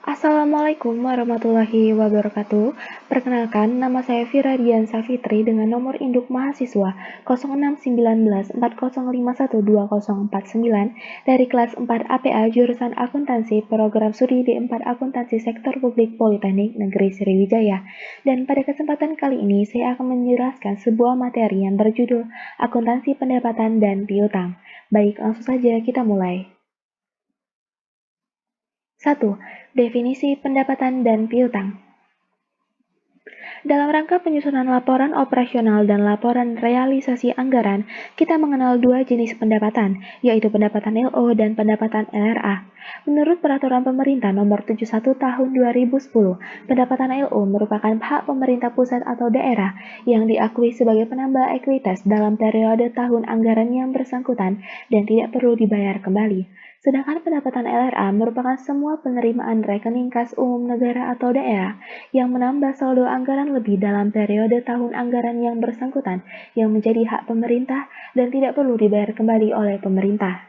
Assalamualaikum warahmatullahi wabarakatuh. Perkenalkan, nama saya Firadian Safitri dengan nomor induk mahasiswa 061940512049 dari kelas 4 APA jurusan Akuntansi Program Studi D4 Akuntansi Sektor Publik Politeknik Negeri Sriwijaya. Dan pada kesempatan kali ini saya akan menjelaskan sebuah materi yang berjudul Akuntansi Pendapatan dan Piutang. Baik, langsung saja kita mulai. 1. Definisi pendapatan dan piutang. Dalam rangka penyusunan laporan operasional dan laporan realisasi anggaran, kita mengenal dua jenis pendapatan, yaitu pendapatan LO dan pendapatan LRA. Menurut Peraturan Pemerintah Nomor 71 Tahun 2010, pendapatan LO merupakan hak pemerintah pusat atau daerah yang diakui sebagai penambah ekuitas dalam periode tahun anggaran yang bersangkutan dan tidak perlu dibayar kembali. Sedangkan pendapatan LRA merupakan semua penerimaan rekening kas umum negara atau daerah yang menambah saldo anggaran lebih dalam periode tahun anggaran yang bersangkutan yang menjadi hak pemerintah dan tidak perlu dibayar kembali oleh pemerintah.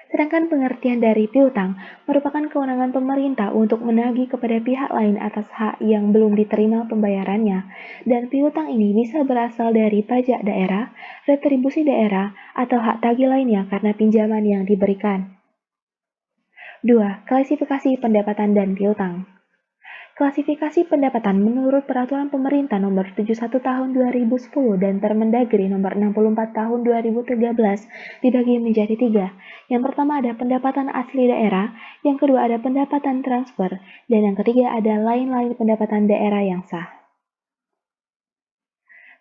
Sedangkan pengertian dari piutang merupakan kewenangan pemerintah untuk menagih kepada pihak lain atas hak yang belum diterima pembayarannya. Dan piutang ini bisa berasal dari pajak daerah, retribusi daerah, atau hak tagih lainnya karena pinjaman yang diberikan. 2. Klasifikasi pendapatan dan piutang. Klasifikasi pendapatan menurut Peraturan Pemerintah Nomor 71 Tahun 2010 dan Permendagri Nomor 64 Tahun 2013 dibagi menjadi 3. Yang pertama ada pendapatan asli daerah, yang kedua ada pendapatan transfer, dan yang ketiga ada lain-lain pendapatan daerah yang sah.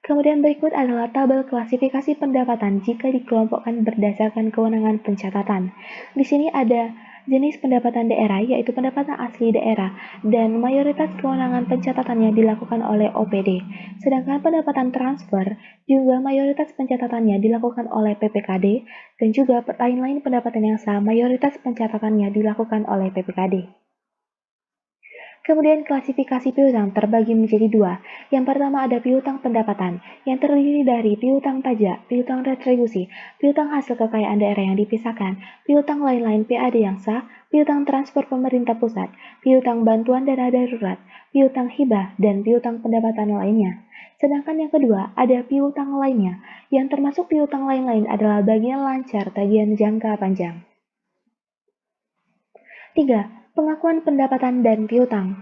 Kemudian berikut adalah tabel klasifikasi pendapatan jika dikelompokkan berdasarkan kewenangan pencatatan. Di sini ada jenis pendapatan daerah, yaitu pendapatan asli daerah, dan mayoritas kewenangan pencatatannya dilakukan oleh OPD. Sedangkan pendapatan transfer juga mayoritas pencatatannya dilakukan oleh PPKD, dan juga lain-lain pendapatan yang sah mayoritas pencatatannya dilakukan oleh PPKD. Kemudian klasifikasi piutang terbagi menjadi dua. Yang pertama ada piutang pendapatan, yang terdiri dari piutang pajak, piutang retribusi, piutang hasil kekayaan daerah yang dipisahkan, piutang lain-lain PAD yang sah, piutang transfer pemerintah pusat, piutang bantuan dana darurat, piutang hibah, dan piutang pendapatan lainnya. Sedangkan yang kedua ada piutang lainnya, yang termasuk piutang lain-lain adalah bagian lancar tagihan jangka panjang. 3. Pengakuan pendapatan dan piutang.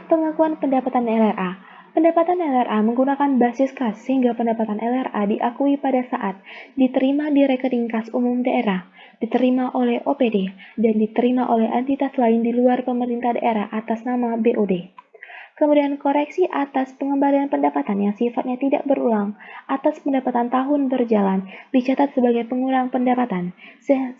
Pengakuan pendapatan LRA. Pendapatan LRA menggunakan basis kas sehingga pendapatan LRA diakui pada saat diterima di rekening kas umum daerah, diterima oleh OPD, dan diterima oleh entitas lain di luar pemerintah daerah atas nama BOD. Kemudian koreksi atas pengembalian pendapatan yang sifatnya tidak berulang atas pendapatan tahun berjalan dicatat sebagai pengurang pendapatan,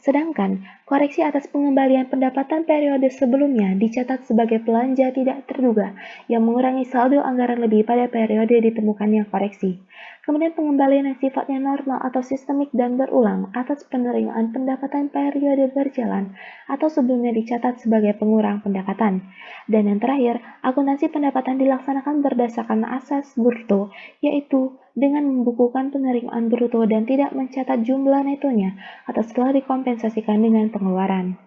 sedangkan koreksi atas pengembalian pendapatan periode sebelumnya dicatat sebagai belanja tidak terduga yang mengurangi saldo anggaran lebih pada periode ditemukannya koreksi. Kemudian pengembalian yang sifatnya normal atau sistemik dan berulang atas penerimaan pendapatan periode berjalan atau sebelumnya dicatat sebagai pengurang pendapatan. Dan yang terakhir, akuntansi pendapatan dilaksanakan berdasarkan asas bruto, yaitu dengan membukukan penerimaan bruto dan tidak mencatat jumlah netonya atau setelah dikompensasikan dengan pengeluaran.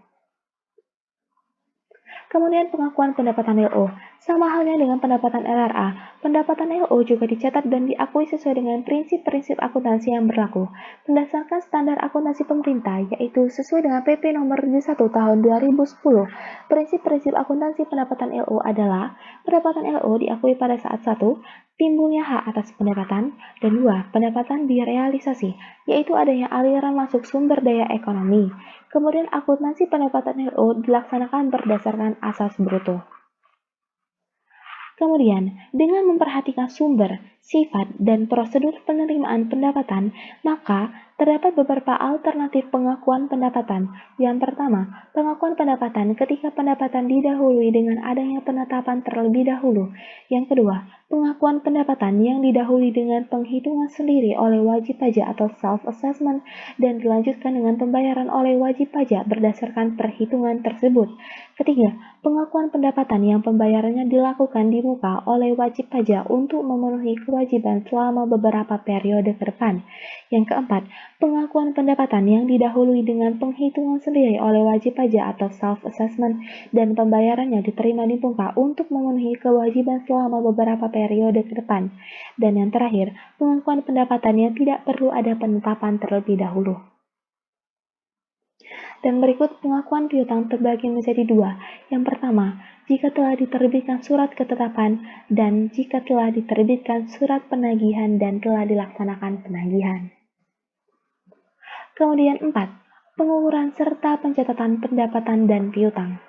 Kemudian pengakuan pendapatan LO. Sama halnya dengan pendapatan LRA, pendapatan LO juga dicatat dan diakui sesuai dengan prinsip-prinsip akuntansi yang berlaku, berdasarkan standar akuntansi pemerintah, yaitu sesuai dengan PP Nomor 71 Tahun 2010. Prinsip-prinsip akuntansi pendapatan LO adalah, pendapatan LO diakui pada saat 1. Timbulnya hak atas pendapatan, dan 2. Pendapatan direalisasi, yaitu adanya aliran masuk sumber daya ekonomi. Kemudian akuntansi pendapatan LO dilaksanakan berdasarkan asas bruto. Kemudian, dengan memperhatikan sumber, sifat, dan prosedur penerimaan pendapatan, maka terdapat beberapa alternatif pengakuan pendapatan. Yang pertama, pengakuan pendapatan ketika pendapatan didahului dengan adanya penetapan terlebih dahulu. Yang kedua, pengakuan pendapatan yang didahului dengan penghitungan sendiri oleh wajib pajak atau self-assessment dan dilanjutkan dengan pembayaran oleh wajib pajak berdasarkan perhitungan tersebut. Ketiga, pengakuan pendapatan yang pembayarannya dilakukan di muka oleh wajib pajak untuk memenuhi kewajiban selama beberapa periode ke depan. Yang keempat, pengakuan pendapatan yang didahului dengan penghitungan sendiri oleh wajib pajak atau self-assessment dan pembayarannya diterima di muka untuk memenuhi kewajiban selama beberapa periode ke depan. Dan yang terakhir, pengakuan pendapatan yang tidak perlu ada penetapan terlebih dahulu. Dan berikut pengakuan piutang terbagi menjadi dua. Yang pertama, jika telah diterbitkan surat ketetapan dan jika telah diterbitkan surat penagihan dan telah dilaksanakan penagihan. Kemudian 4. Pengukuran serta pencatatan pendapatan dan piutang.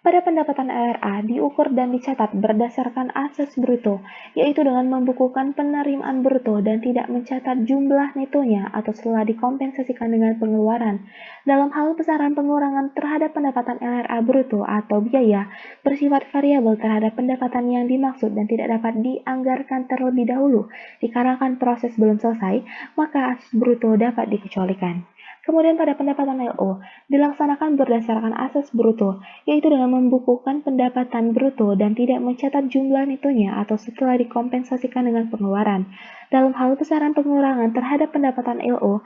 Pada pendapatan LRA diukur dan dicatat berdasarkan asas bruto, yaitu dengan membukukan penerimaan bruto dan tidak mencatat jumlah netonya atau setelah dikompensasikan dengan pengeluaran. Dalam hal besaran pengurangan terhadap pendapatan LRA bruto atau biaya bersifat variabel terhadap pendapatan yang dimaksud dan tidak dapat dianggarkan terlebih dahulu dikarenakan proses belum selesai, maka asas bruto dapat dikecualikan. Kemudian pada pendapatan LO, dilaksanakan berdasarkan asas bruto, yaitu dengan membukukan pendapatan bruto dan tidak mencatat jumlah netonya atau setelah dikompensasikan dengan pengeluaran. Dalam hal besaran pengurangan terhadap pendapatan LO,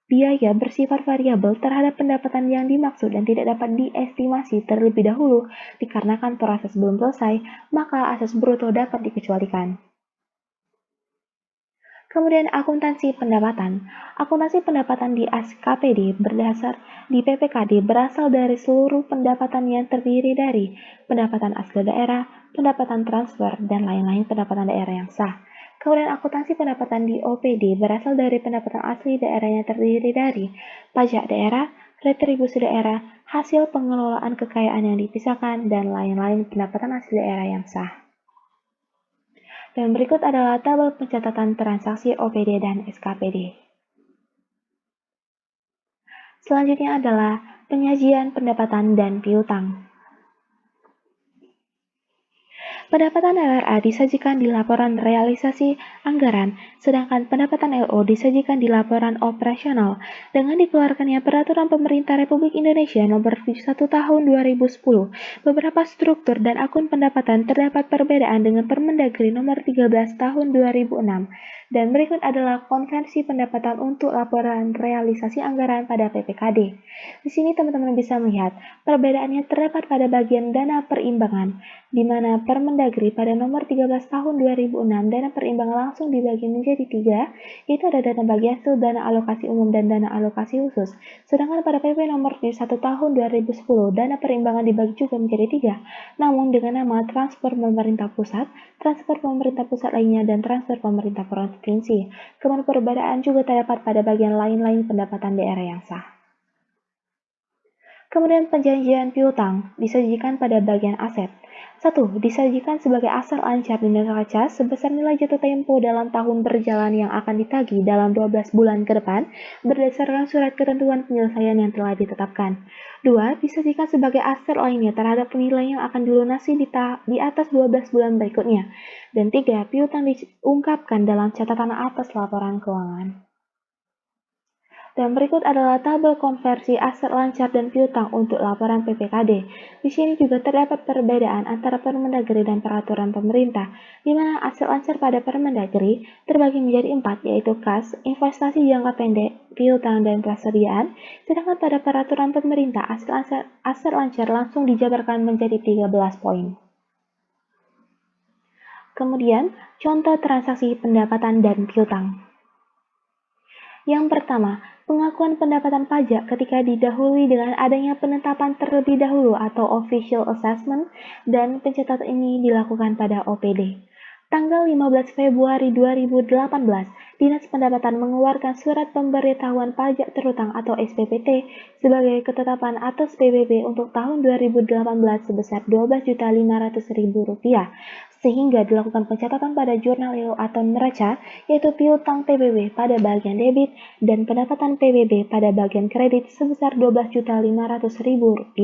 biaya bersifat variabel terhadap pendapatan yang dimaksud dan tidak dapat diestimasi terlebih dahulu dikarenakan proses belum selesai, maka asas bruto dapat dikecualikan. Kemudian akuntansi pendapatan. Akuntansi pendapatan di SKPD berdasar di PPKD berasal dari seluruh pendapatan yang terdiri dari pendapatan asli daerah, pendapatan transfer, dan lain-lain pendapatan daerah yang sah. Kemudian akuntansi pendapatan di OPD berasal dari pendapatan asli daerah yang terdiri dari pajak daerah, retribusi daerah, hasil pengelolaan kekayaan yang dipisahkan, dan lain-lain pendapatan asli daerah yang sah. Dan berikut adalah tabel pencatatan transaksi OPD dan SKPD. Selanjutnya adalah penyajian pendapatan dan piutang. Pendapatan LRA disajikan di laporan realisasi anggaran, sedangkan pendapatan LO disajikan di laporan operasional. Dengan dikeluarkannya Peraturan Pemerintah Republik Indonesia Nomor 71 Tahun 2010, beberapa struktur dan akun pendapatan terdapat perbedaan dengan Permendagri Nomor 13 Tahun 2006. Dan berikut adalah konversi pendapatan untuk laporan realisasi anggaran pada PPKD. Di sini teman-teman bisa melihat perbedaannya terdapat pada bagian dana perimbangan, di mana Permendagri pada nomor 13 tahun 2006 dana perimbangan langsung dibagi menjadi 3, yaitu ada dana bagi hasil, dana alokasi umum, dan dana alokasi khusus. Sedangkan pada PP nomor 1 tahun 2010 dana perimbangan dibagi juga menjadi 3, namun dengan nama transfer pemerintah pusat, transfer pemerintah pusat lainnya, dan transfer pemerintah provinsi. Kemudian perbedaan juga terdapat pada bagian lain-lain pendapatan daerah yang sah. Kemudian perjanjian piutang disajikan pada bagian aset. 1. Disajikan sebagai aset lancar di neraca sebesar nilai jatuh tempo dalam tahun berjalan yang akan ditagih dalam 12 bulan ke depan berdasarkan surat ketentuan penyelesaian yang telah ditetapkan. 2. Disajikan sebagai aset lainnya terhadap penilaian yang akan dilunasi di atas 12 bulan berikutnya. Dan 3. Piutang diungkapkan dalam catatan atas laporan keuangan. Dan berikut adalah tabel konversi aset lancar dan piutang untuk laporan PPKD. Di sini juga terdapat perbedaan antara Permendagri dan peraturan pemerintah, di mana aset lancar pada Permendagri terbagi menjadi 4, yaitu kas, investasi jangka pendek, piutang, dan persediaan, sedangkan pada peraturan pemerintah aset lancar langsung dijabarkan menjadi 13 poin. Kemudian, contoh transaksi pendapatan dan piutang. Yang pertama, pengakuan pendapatan pajak ketika didahului dengan adanya penetapan terlebih dahulu atau official assessment, dan pencatatan ini dilakukan pada OPD. Tanggal 15 Februari 2018, Dinas Pendapatan mengeluarkan surat pemberitahuan pajak terutang atau SPPT sebagai ketetapan atas PBB untuk tahun 2018 sebesar Rp12.500.000, sehingga dilakukan pencatatan pada jurnal EO atau neraca, yaitu piutang PBB pada bagian debit dan pendapatan PBB pada bagian kredit sebesar Rp12.500.000.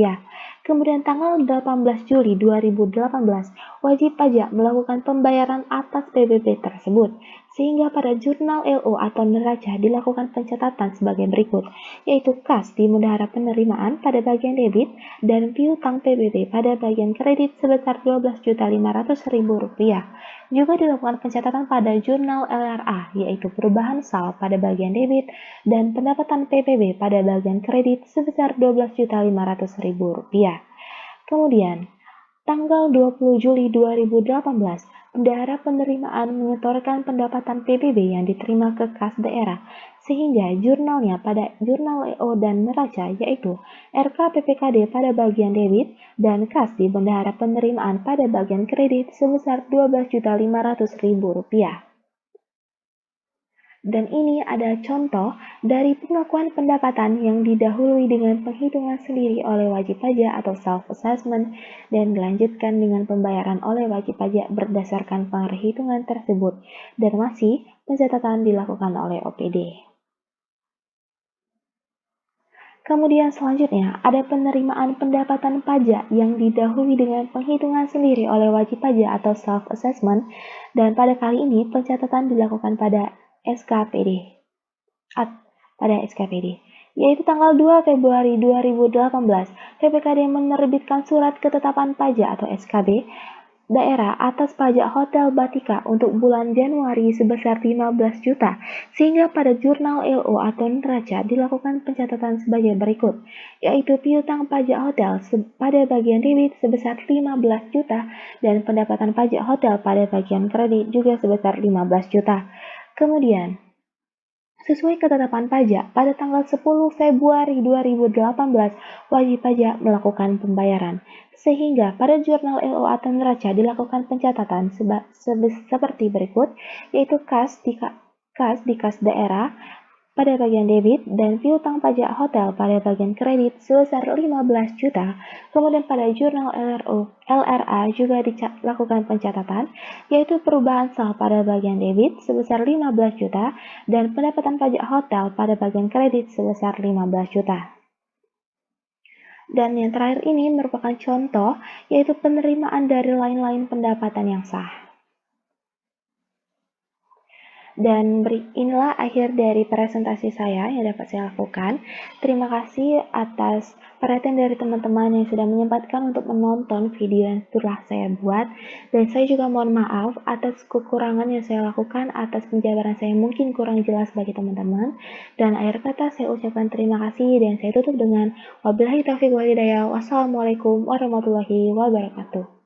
Kemudian tanggal 18 Juli 2018, wajib pajak melakukan pembayaran atas PBB tersebut, sehingga pada jurnal LO atau neraca dilakukan pencatatan sebagai berikut, yaitu kas di bendahara penerimaan pada bagian debit dan piutang PBB pada bagian kredit sebesar Rp12.500.000. Juga dilakukan pencatatan pada jurnal LRA, yaitu perubahan saldo pada bagian debit dan pendapatan PBB pada bagian kredit sebesar Rp12.500.000. Kemudian, tanggal 20 Juli 2018, bendahara penerimaan menyetorkan pendapatan PBB yang diterima ke kas daerah, sehingga jurnalnya pada jurnal EO dan neraca, yaitu RKPPKD pada bagian debit dan kas di bendahara penerimaan pada bagian kredit sebesar Rp12.500.000. Dan ini ada contoh dari pengakuan pendapatan yang didahului dengan penghitungan sendiri oleh wajib pajak atau self-assessment dan dilanjutkan dengan pembayaran oleh wajib pajak berdasarkan perhitungan tersebut dan masih pencatatan dilakukan oleh OPD. Kemudian selanjutnya ada penerimaan pendapatan pajak yang didahului dengan penghitungan sendiri oleh wajib pajak atau self-assessment dan pada kali ini pencatatan dilakukan pada SKPD, yaitu tanggal 2 Februari 2018, PPKD menerbitkan surat ketetapan pajak atau SKB daerah atas pajak Hotel Batika untuk bulan Januari sebesar 15 juta, sehingga pada jurnal LO atau neraca dilakukan pencatatan sebagai berikut, yaitu piutang pajak hotel pada bagian debit sebesar 15 juta dan pendapatan pajak hotel pada bagian kredit juga sebesar 15 juta. Kemudian, sesuai ketetapan pajak, pada tanggal 10 Februari 2018, wajib pajak melakukan pembayaran, sehingga pada jurnal LO atau neraca dilakukan pencatatan seperti berikut, yaitu kas di kas daerah pada bagian debit dan piutang pajak hotel pada bagian kredit sebesar 15 juta. Kemudian pada jurnal LRA juga dilakukan pencatatan, yaitu perubahan saldo pada bagian debit sebesar 15 juta dan pendapatan pajak hotel pada bagian kredit sebesar 15 juta. Dan yang terakhir ini merupakan contoh, yaitu penerimaan dari lain-lain pendapatan yang sah. Dan inilah akhir dari presentasi saya yang dapat saya lakukan. Terima kasih atas perhatian dari teman-teman yang sudah menyempatkan untuk menonton video yang telah saya buat. Dan saya juga mohon maaf atas kekurangan yang saya lakukan, atas penjabaran saya mungkin kurang jelas bagi teman-teman. Dan akhir kata saya ucapkan terima kasih dan saya tutup dengan wabillahi taufiq wal hidayah. Wassalamualaikum warahmatullahi wabarakatuh.